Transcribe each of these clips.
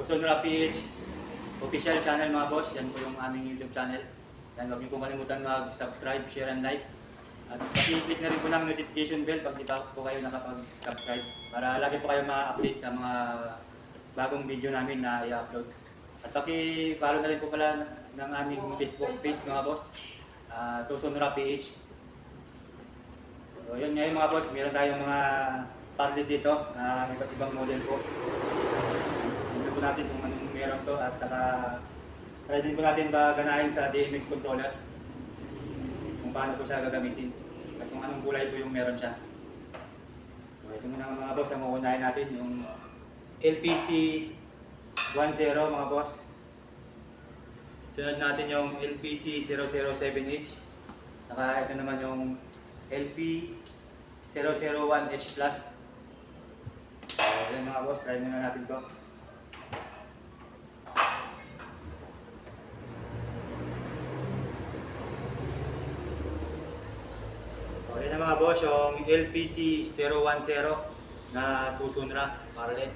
Sonora PH official channel mga boss. Yan po yung aming YouTube channel. Yan, huwag niyo po kalimutan mag-subscribe, share, and like. At i-click na rin po ng notification bell pag di pa po kayo nakapag-subscribe para lagi po kayo ma-update sa mga bagong video namin na i-upload. At paki-follow na rin po pala ng aming Facebook page mga boss, Sonora PH. So yun ngayon mga boss, meron tayong mga party dito, iba't ibang model po. Tignan po natin kung anong meron to at saka try din po natin ganahin sa DMX controller kung paano po siya gagamitin at kung anong kulay po yung meron siya. So ito muna mga boss, ang uunahin natin yung LPC 10 mga boss. Sunod natin yung LPC 007H. Saka ito naman yung LP 001H Plus. So yan mga boss, try muna natin to. Okay na mga boss, yung LPC 010 na Sonora parallel.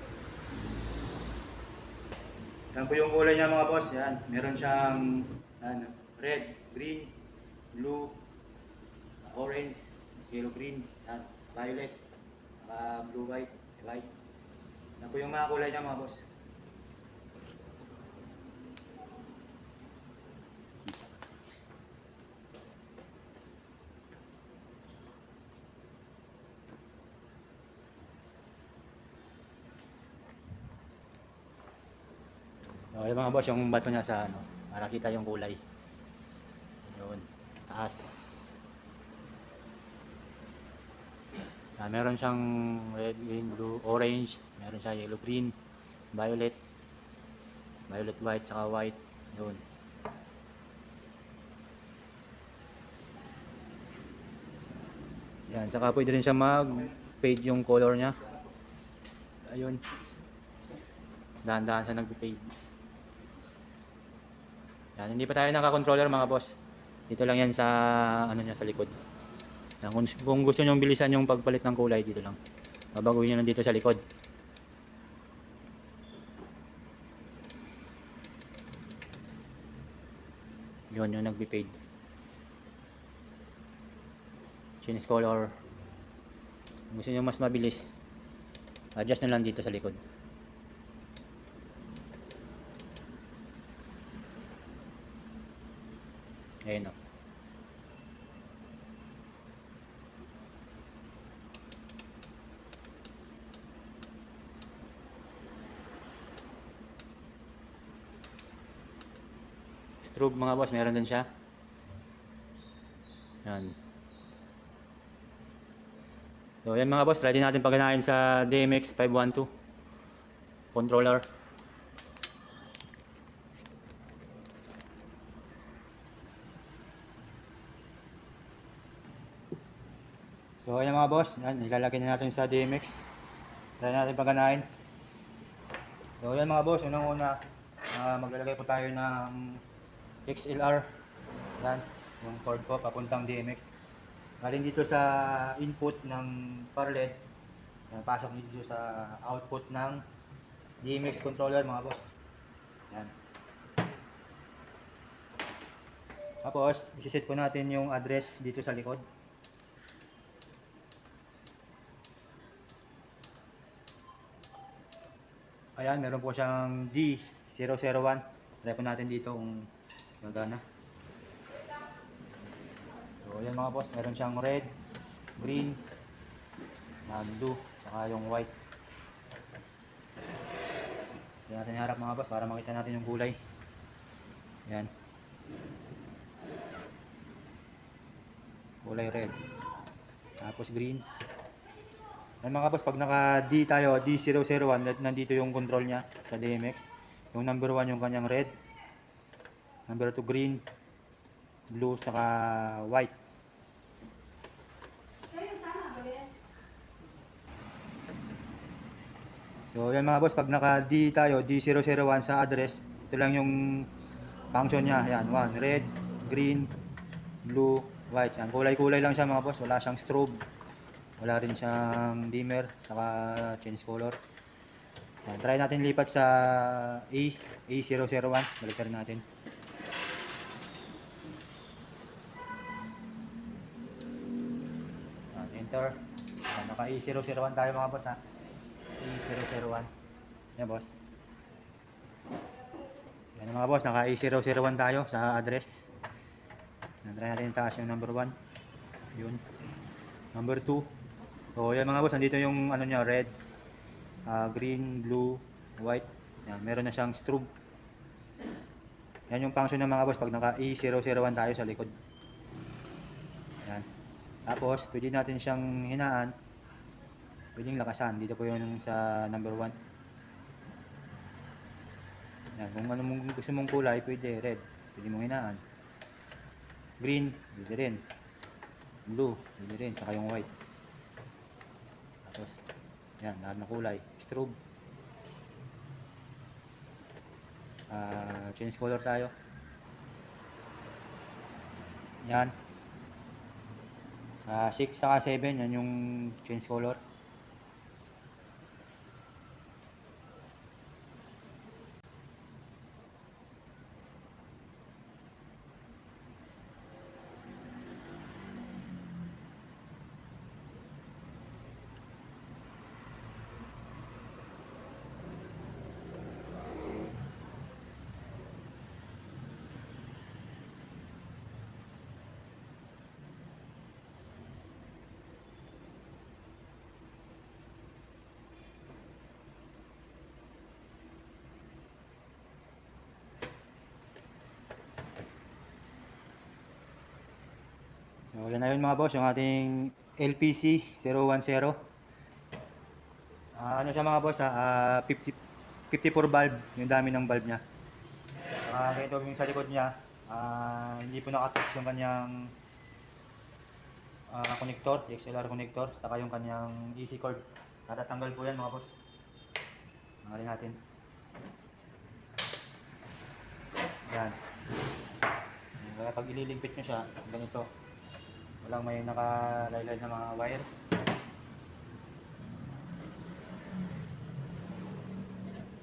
Yan po yung kulay niya mga boss. Yan, meron siyang red, green, blue, orange, yellow green, yan, violet, blue white, white. Yan po yung mga kulay niya mga boss. Okay mga boss, yung bato niya sa para kita yung kulay. Yun, taas. Meron siyang red, green, blue, orange, meron siya yellow, green, violet, violet, white, saka white. Yun. Yan, saka pwede rin siya mag-fade yung color niya. Ayun. Dahan-dahan siya nag-fade. Yan, hindi pa tayo naka-controller mga boss. Dito lang yan sa niya sa likod. Yan, kung gusto niyo bilisan yung pagpalit ng kulay dito lang. Babaguhin niyo lang dito sa likod. Yun yung nagbe-fade. Change color. Kung gusto niyo mas mabilis, adjust na lang dito sa likod. Ayun o. Strobe mga boss, meron din siya. Yan. So yan mga boss, try din natin paganahin sa DMX 512 controller. So ayan mga boss, yan, ilalagay na natin sa DMX. Try natin paganahin. So ayan mga boss, unang-una maglalagay po tayo ng XLR. Yan, yung cord ko papuntang DMX. Galing dito sa input ng power LED. Yan, pasok dito sa output ng DMX controller mga boss. Yan. Tapos, isi-set po natin yung address dito sa likod. Ayan, meron po siyang D001. Try po natin dito kung magana. So, ayan mga boss, meron siyang red, green, blue, saka yung white. Ito natin harap mga boss para makita natin yung kulay. Ayan. Kulay red. Tapos green. Ayan mga boss, pag naka D tayo, D001, nandito yung control niya sa DMX. Yung number 1 yung kanyang red. Number 2 green, blue, saka white. So yan mga boss, pag naka D tayo, D001 sa address, ito lang yung function niya. Ayan, 1, red, green, blue, white. Yan, kulay-kulay lang siya mga boss, wala siyang strobe. Wala rin siyang dimmer, saka change color. Yan, try natin lipat sa A001. Balik rin natin. Yan, enter. Yan, naka A001 tayo mga boss ha. A001. Yan boss. Yan mga boss, naka A001 tayo sa address. Yan, try natin taas yung number 1. Yun. Number 2. So yan mga boss, nandito yung ano niya, red, green, blue, white. Yan, meron na siyang strobe. Yan yung function ng mga boss pag naka E001 tayo sa likod. Yan. Tapos, pwede natin siyang hinaan. Pwedeng lakasan. Dito po yun sa number 1. Yan. Kung ano mong gusto mong kulay, pwede red. Pwede mong hinaan. Green, pwede rin. Blue, pwede rin. Saka yung white. Tapos, yan. Lahat ng kulay. Strobe. Change color tayo. Yan. 6 saka 7, yan yung change color. So, yan na yun mga boss, yung ating LPC 010. Ano siya mga boss, 54 valve, yung dami ng valve niya. Ganito yung sa likod niya, hindi po nakafix yung kanyang connector, XLR connector, saka yung kanyang EC cord. Tatatanggal po yan mga boss. Tanggalin natin. Yan. Kaya pag ililigpit nyo siya, ganito. Walang may nakalaylay na mga wire.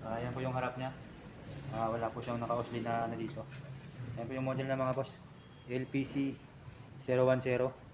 Yan po yung harap niya. Wala po siyang naka-osli na dito. Yan po yung model na mga boss. LPC 010.